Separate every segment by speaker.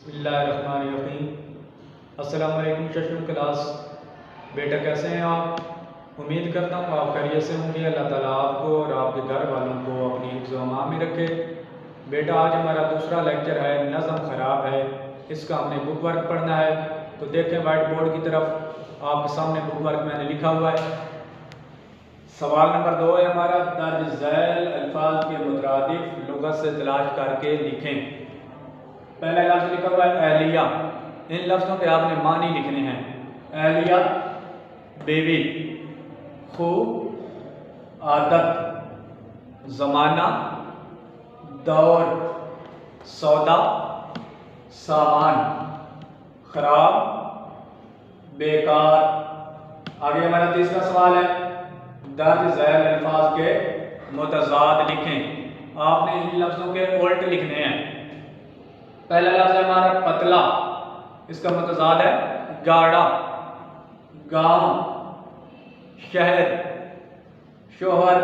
Speaker 1: बिस्मिल्लाहिर्रहमानिर्रहीम। अस्सलाम वालेकुम शशुल क्लास। बेटा कैसे हैं आप? उम्मीद करता हूँ आप खैरियत से होंगे। अल्लाह ताला आपको और आपके घर वालों को अपनी हिफ्ज़ व अमान में रखे। बेटा आज हमारा दूसरा लेक्चर है नज़म ख़राब है। इसका हमने बुक वर्क पढ़ना है। तो देखें वाइट बोर्ड की तरफ, आपके सामने बुक वर्क मैंने लिखा हुआ है। सवाल नंबर 2 है हमारा, दर्ज झैल अल्फाज के मुतरादिफ लुग़त से तलाश करके लिखें। पहला लफ्ज़ लिखा हुआ है एहलिया। इन लफ्ज़ों के आपने मानी लिखने हैं। एहलिया बेबी, खू आदत, ज़माना दौर, सौदा सामान, खराब बेकार। आगे हमारा तीसरा सवाल है, दर्ज झैल अल्फाज के मुतज़ाद लिखें। आपने इन लफ्ज़ों के उल्ट लिखने हैं। पहला लफ्ज़ है हमारा पतला, इसका मुतज़ाद है गाढ़ा। गांव, शहर, शोहर,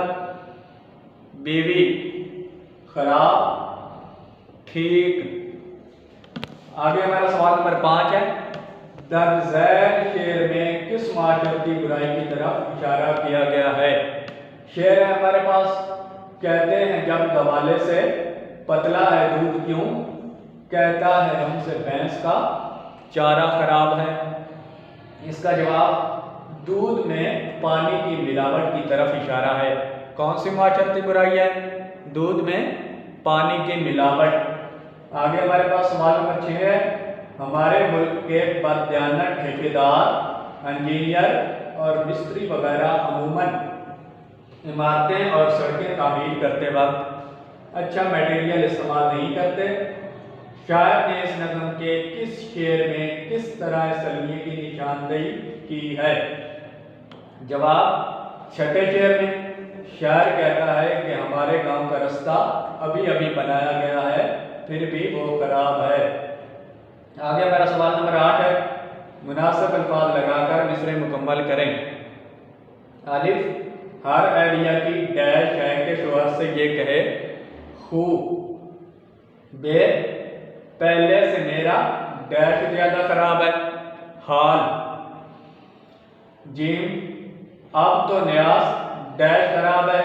Speaker 1: बीवी, खराब, ठीक। आगे हमारा सवाल नंबर 5 है, दर्ज झैल शेर में किस माशरती बुराई की तरफ इशारा किया गया है? शेर है हमारे पास, कहते हैं जब गवाले से पतला है दूध क्यों, कहता है हमसे भैंस का चारा खराब है। इसका जवाब दूध में पानी की मिलावट की तरफ इशारा है। कौन सी माशरती बुराई है? दूध में पानी की मिलावट। आगे हमारे पास सवाल नंबर 6 है, हमारे मुल्क के बददियानत ठेकेदार, इंजीनियर और मिस्त्री वगैरह अमूमन इमारतें और सड़कें तामीर करते वक्त अच्छा मटेरियल इस्तेमाल नहीं करते। शायर ने इस नज़म के किस शेर में किस तरह सलमिये की निशानदेही की है? जवाब छठे शेर में। शायर कहता है कि हमारे गांव का रास्ता अभी अभी बनाया गया है, फिर भी वो खराब है। आगे हमारा सवाल नंबर 8 है, मुनासिब अल्फाज लगाकर मिसरे मुकम्मल करें। अलिफ, हर एहलिया की डैश है कि शोहर से ये कहे खू। बे, पहले से मेरा डैश ज्यादा खराब है, हाल। जीम, अब तो न्यास डैश खराब है,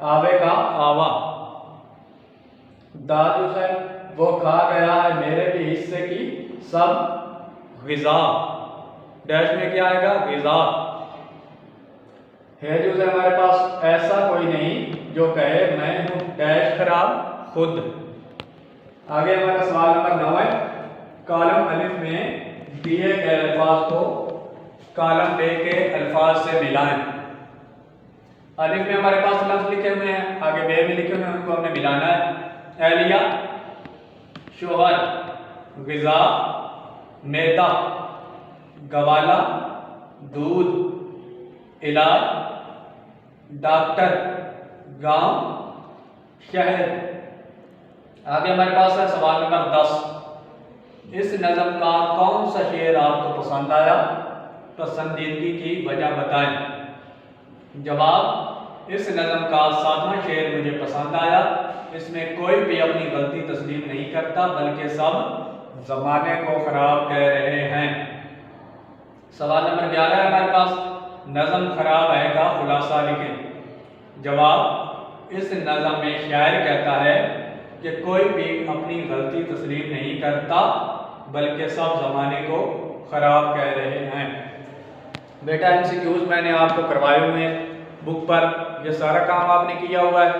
Speaker 1: आवे का आवा। दादू है, वो खा गया है मेरे भी हिस्से की सब ग़िज़ा। डैश में क्या आएगा? ग़िज़ा। है जो है हमारे पास, ऐसा कोई नहीं जो कहे मैं हूं डैश खराब खुद। आगे हमारा सवाल नंबर 9 है, कॉलम अलिफ में दिए गए अल्फाज को कॉलम बे के अल्फाज से मिलाएं। अलिफ में हमारे पास लफ्ज लिखे हुए हैं, आगे बे में लिखे हुए हैं, उनको हमने मिलाना है। एहलिया शोहर, ग़िज़ा मैदा, गवाला दूध, इलाज डॉक्टर, गांव शहर। आगे हमारे पास है सवाल नंबर 10, इस नज़म का कौन सा शेर आपको पसंद आया? पसंदीदगी की वजह बताएं। जवाब, इस नज़म का 7वां शेर मुझे पसंद आया। इसमें कोई भी अपनी गलती तस्लीम नहीं करता, बल्कि सब ज़माने को ख़राब कह रहे हैं। सवाल नंबर 11 है हमारे पास, नज़म ख़राब है का खुलासा लिखें। जवाब, इस नज़म में शायर कहता है कि कोई भी अपनी गलती तस्लीम नहीं करता, बल्कि सब ज़माने को ख़राब कह रहे हैं। बेटा MCQs मैंने आपको करवाए हुए हैं बुक पर, ये सारा काम आपने किया हुआ है।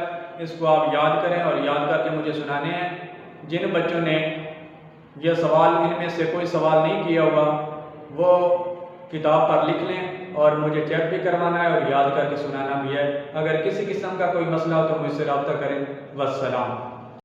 Speaker 1: इसको आप याद करें और याद करके मुझे सुनाने हैं। जिन बच्चों ने ये सवाल, इनमें से कोई सवाल नहीं किया हुआ, वो किताब पर लिख लें और मुझे चेक भी करवाना है और याद करके सुनाना भी है। अगर किसी किस्म का कोई मसला हो तो मुझसे रब्ता करें। वस्सलाम।